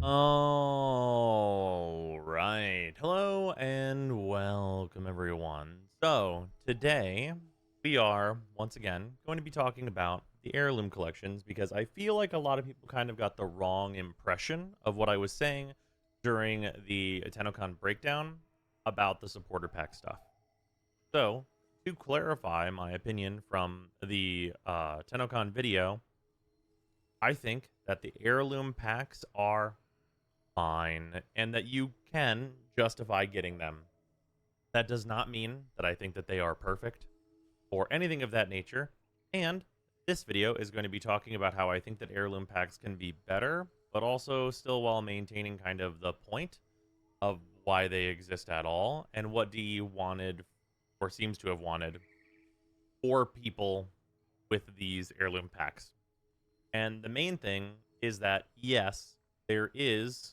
All right. Hello and welcome, everyone. So, today we are once again going to be talking about the heirloom collections because I feel like a lot of people kind of got the wrong impression of what I was saying during the TennoCon breakdown about the supporter pack stuff. So, to clarify my opinion from the TennoCon video, I think that the heirloom packs are fine and that you can justify getting them. That does not mean that I think that they are perfect or anything of that nature. And this video is going to be talking about how I think that heirloom packs can be better, but also still while maintaining kind of the point of why they exist at all and what DE wanted or seems to have wanted for people with these heirloom packs. And the main thing is that, yes, there is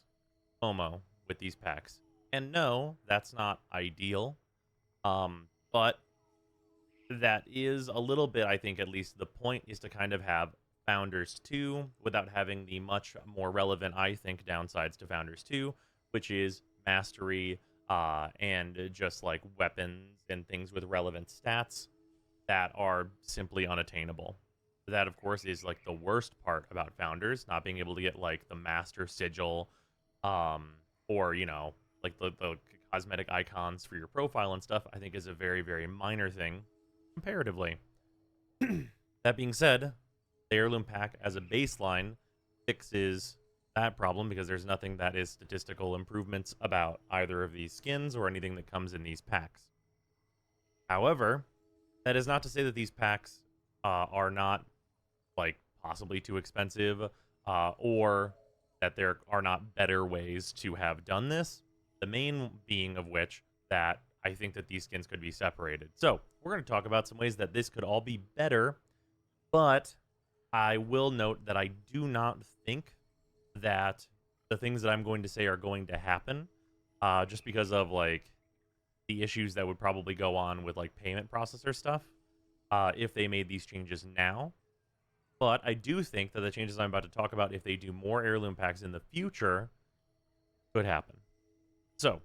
FOMO with these packs. And no, that's not ideal. But that is a little bit, I think, at least the point is to kind of have Founders 2 without having the much more relevant, I think, downsides to Founders 2, which is mastery and just like weapons and things with relevant stats that are simply unattainable. That, of course, is like the worst part about Founders, not being able to get like the Master Sigil um, or like the cosmetic icons for your profile and stuff. I think is a very very minor thing comparatively. That being said, the heirloom pack as a baseline fixes that problem because there's nothing that is statistical improvements about either of these skins or anything that comes in these packs. However, that is not to say that these packs are not like possibly too expensive or that there are not better ways to have done this. The main being of which that I think that these skins could be separated. So we're going to talk about some ways that this could all be better, but I will note that I do not think that the things that I'm going to say are going to happen just because of like the issues that would probably go on with like payment processor stuff if they made these changes now. But I do think that the changes I'm about to talk about, if they do more heirloom packs in the future, could happen. So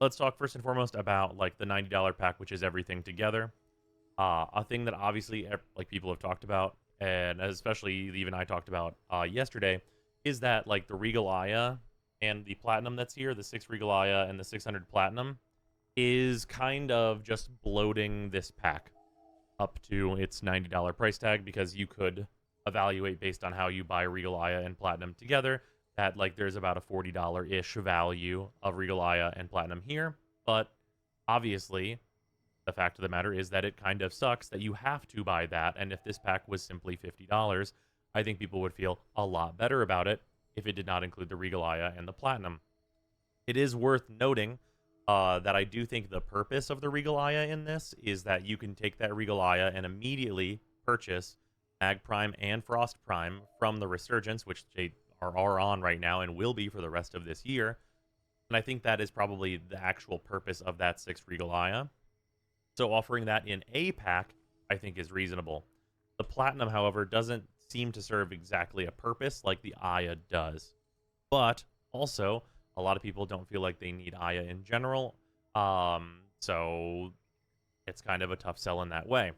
let's talk first and foremost about like the $90 pack, which is everything together. A thing that obviously like people have talked about, and especially even I talked about yesterday, is that like the Regal Aya and the Platinum that's here, the 6 Regal Aya and the 600 Platinum, is kind of just bloating this pack up to its $90 price tag because you could evaluate based on how you buy Regal Aya and Platinum together that like there's about a $40-ish value of Regal Aya and Platinum here. But obviously, the fact of the matter is that it kind of sucks that you have to buy that. And if this pack was simply $50, I think people would feel a lot better about it if it did not include the Regal Aya and the Platinum. It is worth noting that I do think the purpose of the Regal Aya in this is that you can take that Regal Aya and immediately purchase Mag Prime and Frost Prime from the Resurgence, which they are on right now and will be for the rest of this year. And I think that is probably the actual purpose of that 6 Regal Aya. So offering that in a pack, I think is reasonable. The Platinum, however, doesn't seem to serve exactly a purpose like the Aya does. But also, a lot of people don't feel like they need Aya in general. So it's kind of a tough sell in that way.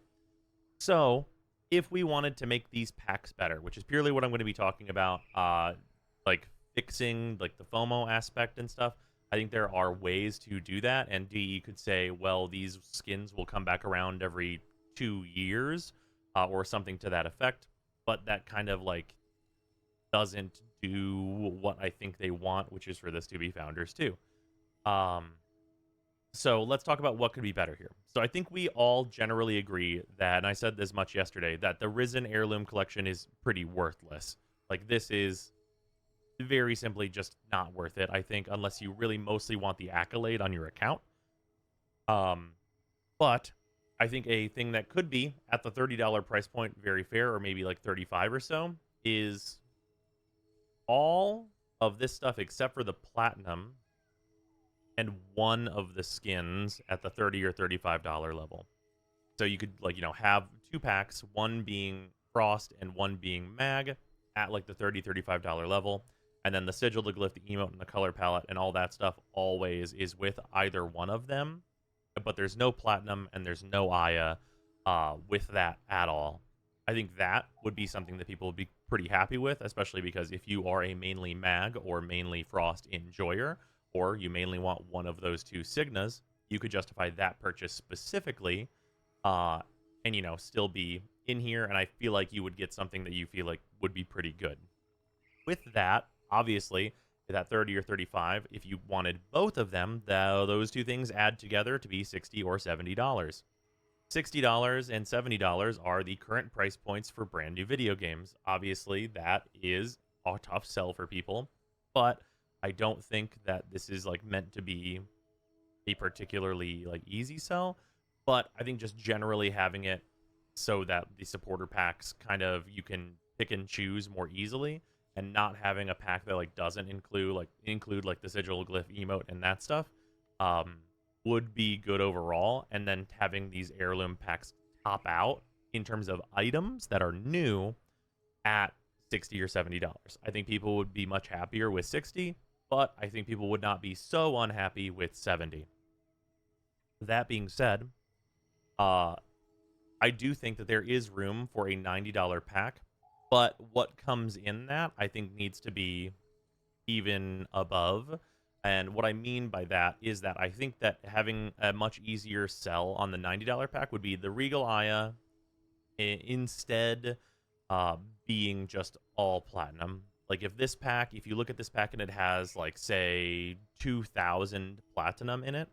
So if we wanted to make these packs better, which is purely what I'm going to be talking about, like fixing like the FOMO aspect and stuff, I think there are ways to do that. And DE could say, well, these skins will come back around every 2 years or something to that effect. But that kind of like doesn't do what I think they want, which is for this to be Founders too. So let's talk about what could be better here. So I think we all generally agree that, and I said this much yesterday, that the Risen Heirloom collection is pretty worthless. Like this is very simply just not worth it, I think, unless you really mostly want the accolade on your account. But I think a thing that could be at the $30 price point very fair, or maybe like 35 or so, is all of this stuff except for the Platinum and one of the skins at the $30 or $35 level. So you could like, have 2 packs, one being Frost and one being Mag at like the $30, $35 level. And then the sigil, the glyph, the emote, and the color palette, and all that stuff always is with either one of them. But there's no platinum and there's no Aya with that at all. I think that would be something that people would be pretty happy with, especially because if you are a mainly mag or mainly frost enjoyer, or you mainly want one of those two signas, you could justify that purchase specifically, and still be in here. And I feel like you would get something that you feel like would be pretty good. With that, obviously, at 30 or 35, if you wanted both of them, those two things add together to be $60 or $70. $60 and $70 are the current price points for brand new video games. Obviously, that is a tough sell for people, but I don't think that this is like meant to be a particularly like easy sell. But I think just generally having it so that the supporter packs kind of you can pick and choose more easily, and not having a pack that like doesn't include like the sigil, glyph, emote, and that stuff, would be good overall. And then having these heirloom packs top out in terms of items that are new at $60 or $70. I think people would be much happier with 60, but I think people would not be so unhappy with 70. That being said, I do think that there is room for a $90 pack, but what comes in that I think needs to be even above. And what I mean by that is that I think that having a much easier sell on the $90 pack would be the Regal Aya instead being just all platinum. Like if you look at this pack and it has like say 2,000 platinum in it,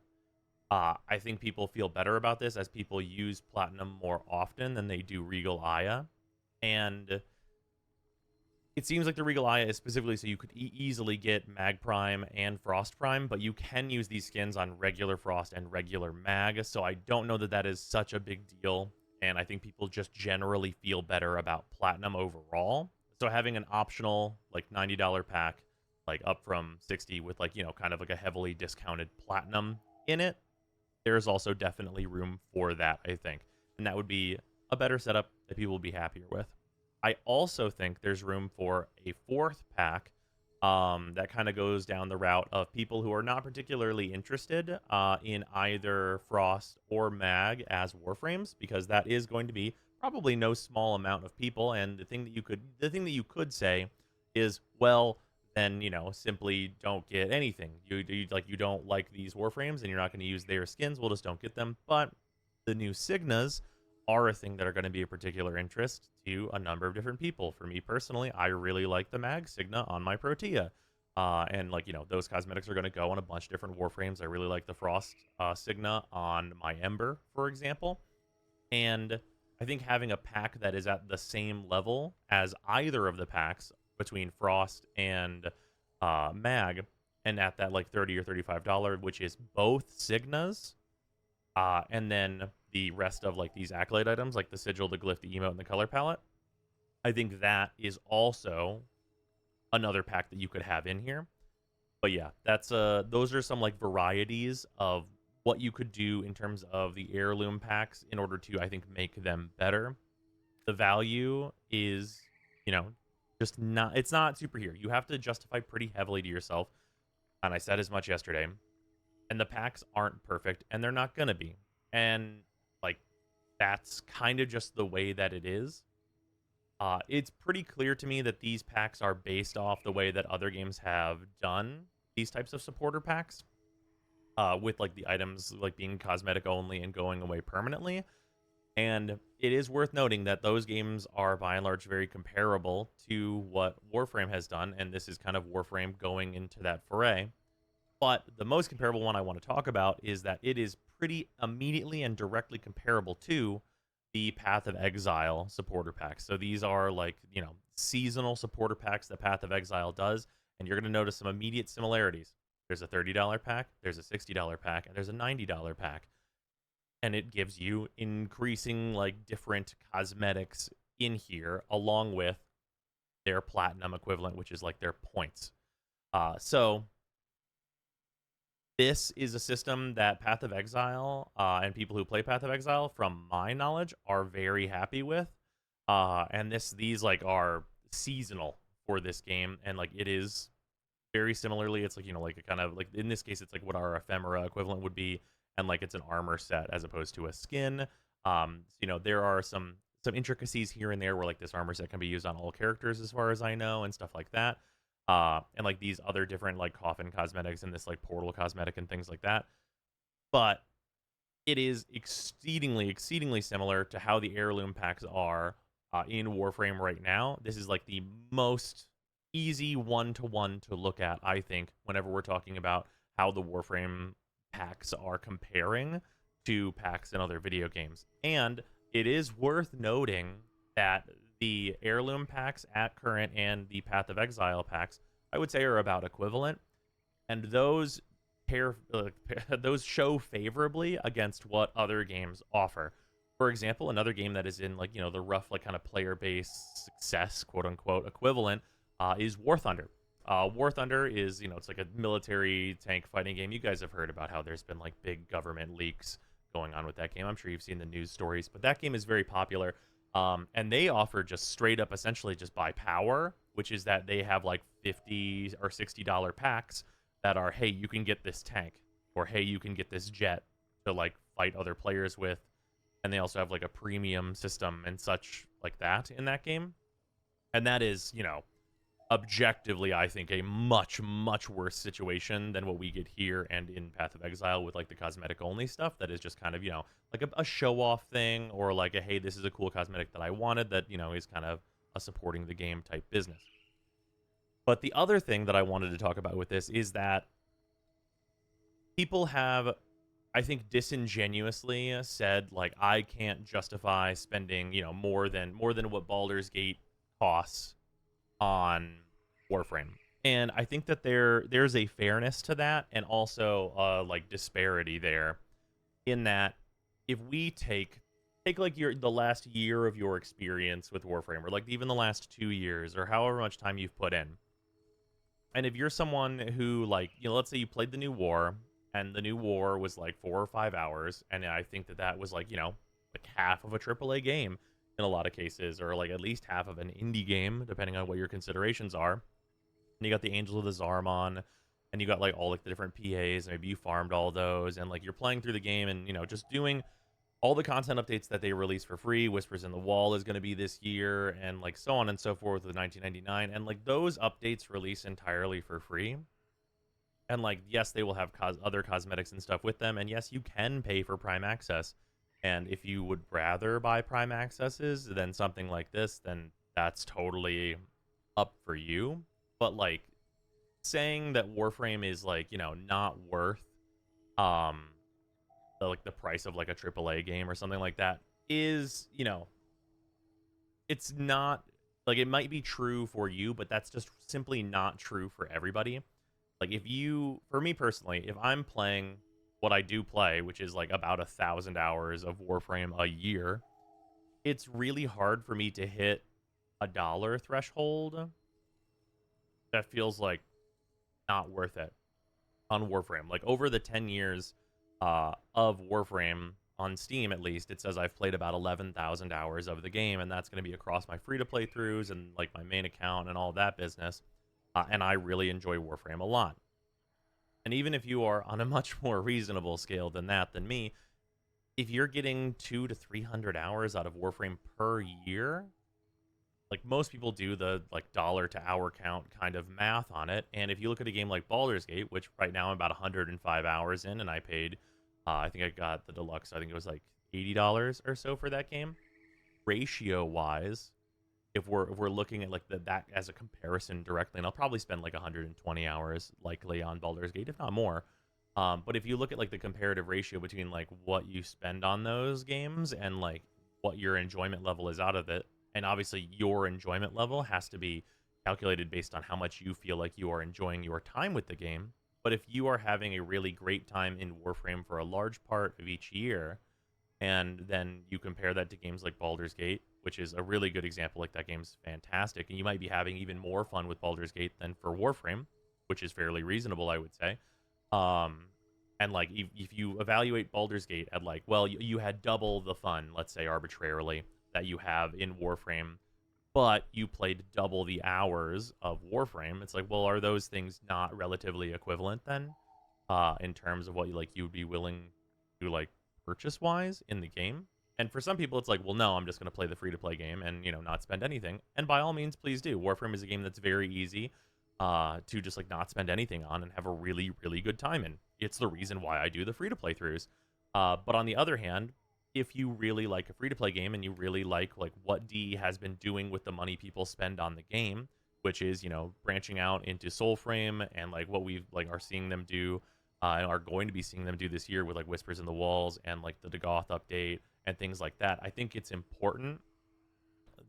I think people feel better about this as people use platinum more often than they do Regal Aya. And it seems like the Regal Aya is specifically so you could easily get Mag Prime and Frost Prime, but you can use these skins on regular Frost and regular Mag, so I don't know that that is such a big deal, and I think people just generally feel better about Platinum overall. So having an optional, like, $90 pack, like, up from 60 with, like, kind of like a heavily discounted Platinum in it, there's also definitely room for that, I think. And that would be a better setup that people would be happier with. I also think there's room for a fourth pack that kind of goes down the route of people who are not particularly interested in either Frost or Mag as Warframes, because that is going to be probably no small amount of people. And the thing that you could say is, well, then simply don't get anything. You don't like these Warframes and you're not going to use their skins. Well, just don't get them. But the new Signas are a thing that are going to be of particular interest to a number of different people. For me personally, I really like the Mag Signa on my Protea. And those cosmetics are going to go on a bunch of different Warframes. I really like the Frost Signa on my Ember, for example. And I think having a pack that is at the same level as either of the packs between Frost and Mag, and at that like $30 or $35, which is both Signas, and then the rest of like these accolade items, like the sigil, the glyph, the emote, and the color palette, I think that is also another pack that you could have in here. But yeah, that's those are some like varieties of what you could do in terms of the heirloom packs in order to, I think, make them better. The value is, just not, it's not super here. You have to justify pretty heavily to yourself. And I said as much yesterday. And the packs aren't perfect, and they're not going to be. And, that's kind of just the way that it is. It's pretty clear to me that these packs are based off the way that other games have done these types of supporter packs. With, the items, being cosmetic only and going away permanently. And it is worth noting that those games are, by and large, very comparable to what Warframe has done, and this is kind of Warframe going into that foray. But the most comparable one I want to talk about is that it is pretty immediately and directly comparable to the Path of Exile supporter packs. So these are seasonal supporter packs that Path of Exile does, and you're going to notice some immediate similarities. There's a $30 pack, there's a $60 pack, and there's a $90 pack. And it gives you increasing different cosmetics in here along with their platinum equivalent, which is their points. So this is a system that Path of Exile and people who play Path of Exile, from my knowledge, are very happy with. And these are seasonal for this game, and it is very similarly. It's like, like a kind of like, in this case, it's like what our ephemera equivalent would be, and like it's an armor set as opposed to a skin. There are some intricacies here and there where like this armor set can be used on all characters as far as I know and stuff like that. And like these other different like coffin cosmetics and this like portal cosmetic and things like that. But it is exceedingly similar to how the heirloom packs are in Warframe right now. This is like the most easy one-to-one to look at, I think, whenever we're talking about how the Warframe packs are comparing to packs in other video games. And it is worth noting that the heirloom packs at current and the Path of Exile packs, I would say, are about equivalent. And those those show favorably against what other games offer. For example, another game that is in like the rough like kind of player-based success quote unquote equivalent is War Thunder. War Thunder is it's like a military tank fighting game. You guys have heard about how there's been like big government leaks going on with that game. I'm sure you've seen the news stories, but that game is very popular. And they offer just straight up essentially just buy power, which is that they have like $50 or $60 packs that are, hey, you can get this tank, or hey, you can get this jet to like fight other players with. And they also have like a premium system and such like that in that game. And that is, objectively, I think, a much worse situation than what we get here and in Path of Exile with like the cosmetic only stuff that is just kind of, like a show off thing, or like a, hey, this is a cool cosmetic that I wanted that, is kind of a supporting the game type business. But the other thing that I wanted to talk about with this is that people have, I think, disingenuously said, like, I can't justify spending, more than what Baldur's Gate costs on Warframe. And I think that there's a fairness to that, and also like disparity there, in that if we take like the last year of your experience with Warframe, or like even the last 2 years, or however much time you've put in. And if you're someone who, like, let's say you played the new war, and the new war was like 4 or 5 hours, and I think that was like, like half of a AAA game in a lot of cases, or like at least half of an indie game, depending on what your considerations are. And you got the Angel of the Zarmon, and you got like all like the different PAs, and maybe you farmed all those, and like you're playing through the game and, just doing all the content updates that they release for free. Whispers in the Wall is going to be this year, and like so on and so forth with 1999. And like those updates release entirely for free. And like, yes, they will have other cosmetics and stuff with them. And yes, you can pay for Prime Access. And if you would rather buy Prime Accesses than something like this, then that's totally up for you. But like saying that Warframe is like, not worth the price of like a AAA game or something like that is, it's not, like, it might be true for you, but that's just simply not true for everybody. Like, for me personally, if I'm playing what I do play, which is like about 1,000 hours of Warframe a year, it's really hard for me to hit $1 threshold. That feels like not worth it on Warframe. Like, over the 10 years of Warframe on Steam, at least, it says I've played about 11,000 hours of the game, and that's going to be across my free-to-play throughs and like my main account and all that business. And I really enjoy Warframe a lot. And even if you are on a much more reasonable scale than me, if you're getting 200 to 300 hours out of Warframe per year, like most people do the like dollar to hour count kind of math on it. And if you look at a game like Baldur's Gate, which right now I'm about 105 hours in, and I paid, I think I got the deluxe, I think it was like $80 or so for that game. Ratio wise, if we're looking at like that as a comparison directly, and I'll probably spend like 120 hours likely on Baldur's Gate, if not more. But if you look at like the comparative ratio between like what you spend on those games and like what your enjoyment level is out of it, and obviously your enjoyment level has to be calculated based on how much you feel like you are enjoying your time with the game. But if you are having a really great time in Warframe for a large part of each year, and then you compare that to games like Baldur's Gate, which is a really good example, like that game's fantastic, and you might be having even more fun with Baldur's Gate than for Warframe, which is fairly reasonable, I would say. And like if you evaluate Baldur's Gate at like, well, you had double the fun, let's say arbitrarily, that you have in Warframe, but you played double the hours of Warframe. It's like, well, are those things not relatively equivalent then, in terms of what you would be willing to like purchase wise in the game? And for some people, it's like, well, no, I'm just going to play the free to play game and not spend anything. And by all means, please do. Warframe is a game that's very easy to just like not spend anything on and have a really really good time in. It's the reason why I do the free to play throughs. But on the other hand, if you really like a free to play game and you really like what D has been doing with the money people spend on the game, which is branching out into Soulframe and like what we've like are seeing them do and are going to be seeing them do this year with like Whispers in the Walls and like the Dagoth update and things like that. I think it's important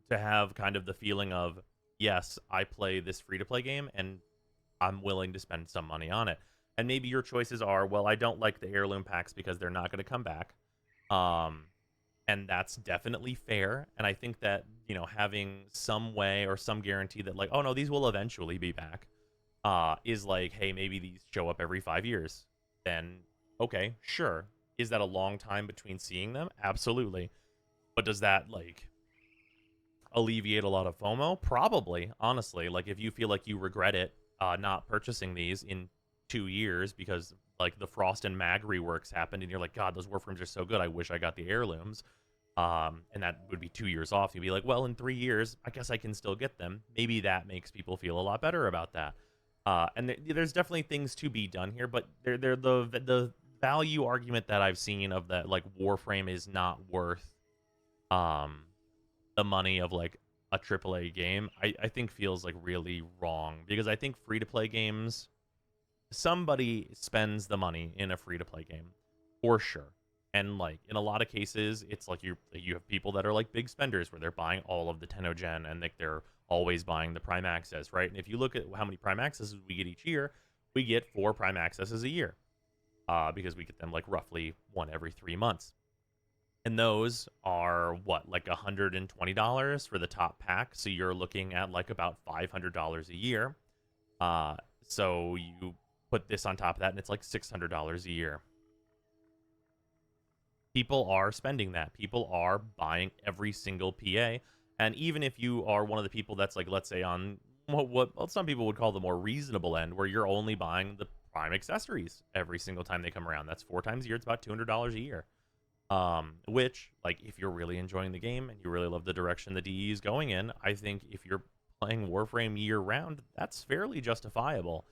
to have kind of the feeling of, yes, I play this free to play game and I'm willing to spend some money on it. And maybe your choices are, well, I don't like the heirloom packs because they're not going to come back. And that's definitely fair. And I think that, having some way or some guarantee that like, oh no, these will eventually be back, is like, hey, maybe these show up every 5 years. Then, okay, sure. Is that a long time between seeing them? Absolutely. But does that like alleviate a lot of FOMO? Probably, honestly. Like if you feel like you regret it, not purchasing these in 2 years because like the Frost and Mag reworks happened and you're like, God, those Warframes are so good, I wish I got the heirlooms, and that would be 2 years off. You'd be like, well, in 3 years I guess I can still get them. Maybe that makes people feel a lot better about that. And there's definitely things to be done here, but they're the value argument that I've seen of that like Warframe is not worth the money of like a AAA game, I think feels like really wrong, because I think free to play games, somebody spends the money in a free to play game for sure. And like in a lot of cases, it's like you have people that are like big spenders where they're buying all of the Tenno-Gen and like they're always buying the Prime Access, right? And if you look at how many Prime Accesses we get each year, we get 4 Prime Accesses a year, because we get them like roughly one every 3 months. And those are what, like $120 for the top pack. So you're looking at like about $500 a year. So you put this on top of that, and it's like $600 a year. People are spending that. People are buying every single PA. And even if you are one of the people that's like, let's say on what some people would call the more reasonable end, where you're only buying the Prime accessories every single time they come around, that's 4 times a year. It's about $200 a year. Which, like, if you're really enjoying the game and you really love the direction the DE is going in, I think if you're playing Warframe year round, that's fairly justifiable.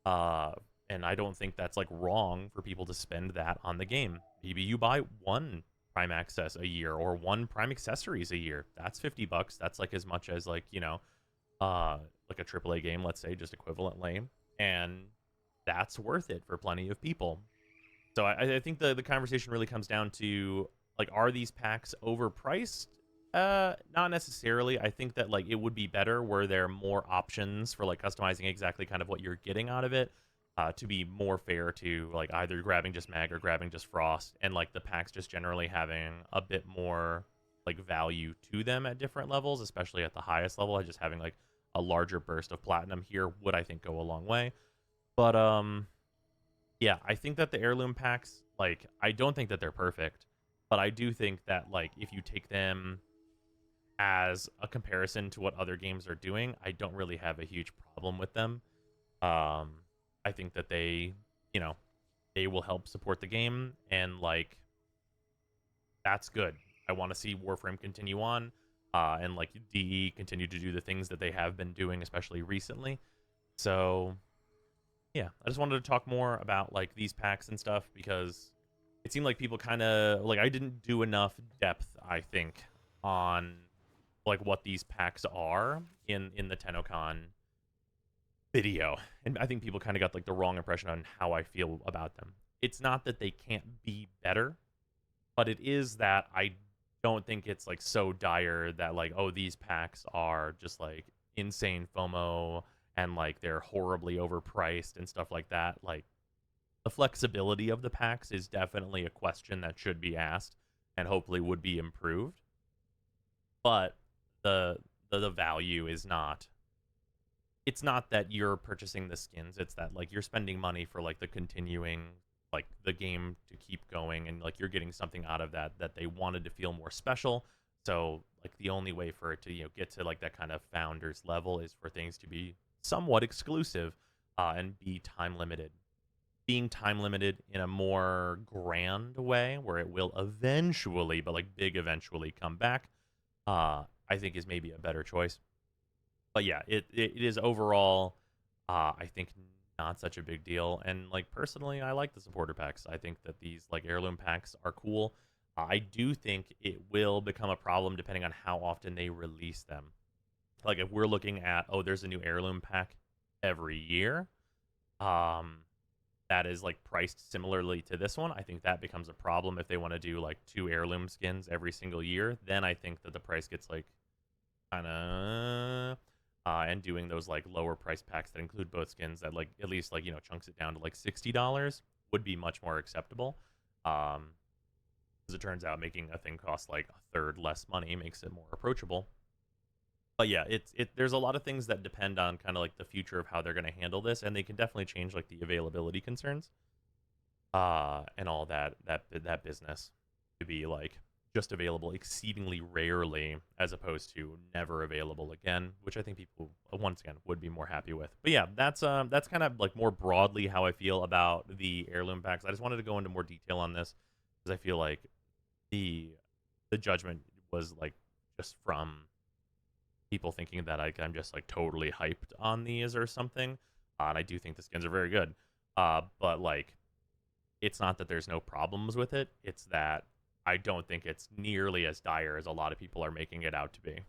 And I don't think that's like wrong for people to spend that on the game. Maybe you buy 1 Prime Access a year or 1 Prime Accessories a year. That's $50. That's like as much as like, like a AAA game, let's say, just equivalently. And that's worth it for plenty of people. So I think the conversation really comes down to, like, are these packs overpriced? Not necessarily. I think that, like, it would be better were there more options for, like, customizing exactly kind of what you're getting out of it, to be more fair to, like, either grabbing just Mag or grabbing just Frost, and, like, the packs just generally having a bit more, like, value to them at different levels, especially at the highest level. Just having, like, a larger burst of Platinum here would, I think, go a long way. But, yeah, I think that the heirloom packs, like, I don't think that they're perfect, but I do think that, like, if you take them as a comparison to what other games are doing, I don't really have a huge problem with them. I think that they will help support the game, and, like, that's good. I want to see Warframe continue on, and, like, DE continue to do the things that they have been doing, especially recently. So yeah, I just wanted to talk more about, like, these packs and stuff, because it seemed like people kind of, like, I didn't do enough depth, I think, on, like, what these packs are in the TennoCon video. And I think people kind of got, like, the wrong impression on how I feel about them. It's not that they can't be better, but it is that I don't think it's, like, so dire that, like, oh, these packs are just, like, insane FOMO, and, like, they're horribly overpriced and stuff like that. Like, the flexibility of the packs is definitely a question that should be asked and hopefully would be improved. But the value is not. It's not that you're purchasing the skins. It's that, like, you're spending money for, like, the continuing, like, the game to keep going, and, like, you're getting something out of that they wanted to feel more special. So like the only way for it to get to like that kind of founders level is for things to be somewhat exclusive and be time limited. Being time limited in a more grand way, where it will eventually, but like big eventually, come back, I think is maybe a better choice. But yeah, it is overall, I think not such a big deal. And like personally, I like the supporter packs. I think that these like heirloom packs are cool. I do think it will become a problem depending on how often they release them. Like if we're looking at, oh, there's a new heirloom pack every year, um, that is like priced similarly to this one, I think that becomes a problem if they want to do like 2 heirloom skins every single year. Then I think that the price gets like kind of and doing those like lower price packs that include both skins that like at least like chunks it down to like $60 would be much more acceptable. As it turns out, making a thing cost like a third less money makes it more approachable. But yeah, there's a lot of things that depend on kind of like the future of how they're going to handle this, and they can definitely change like the availability concerns, and all that business to be like just available exceedingly rarely as opposed to never available again, which I think people once again would be more happy with. But yeah, that's kind of like more broadly how I feel about the heirloom packs. I just wanted to go into more detail on this because I feel like the judgment was like just from people thinking that I'm just like totally hyped on these or something. And I do think the skins are very good. But like, it's not that there's no problems with it. It's that I don't think it's nearly as dire as a lot of people are making it out to be.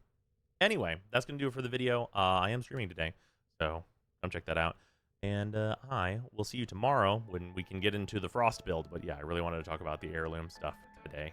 Anyway, that's going to do it for the video. I am streaming today, so come check that out. And I will see you tomorrow when we can get into the Frost build. But yeah, I really wanted to talk about the heirloom stuff today.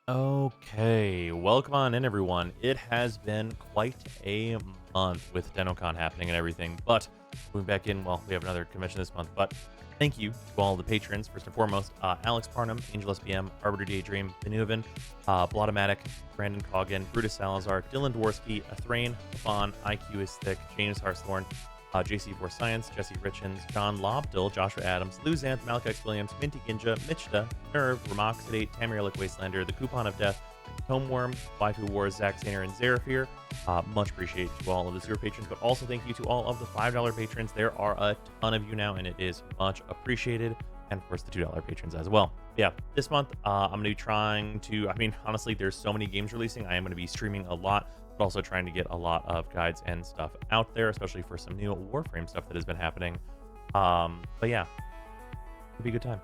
Okay, welcome on in, everyone. It has been quite a month with DenoCon happening and everything, but moving back in, well, we have another convention this month, but thank you to all the patrons, first and foremost, Alex Parnham, Angel SBM, Arbiter Daydream, Benuven, Blotomatic, Brandon Coggin, Brutus Salazar, Dylan Dworsky, Athrain, Vaughn, IQ is Thick, James Harsthorn, JC4 Science, Jesse Richens, John Lobdill, Joshua Adams, Luzanth, Malachite Williams, Minty Ginja, Michta, Nerve, Ramoxidate, Tamrielic Wastelander, The Coupon of Death, Homeworm, Waifu Wars, Zack Saner, and Zerafir. Much appreciate to all of the Zero patrons, but also thank you to all of the $5 patrons. There are a ton of you now, and it is much appreciated. And of course, the $2 patrons as well. Yeah, this month, I'm going to be trying to, I mean, honestly, there's so many games releasing. I am going to be streaming a lot, but also trying to get a lot of guides and stuff out there, especially for some new Warframe stuff that has been happening. But yeah, it'll be a good time.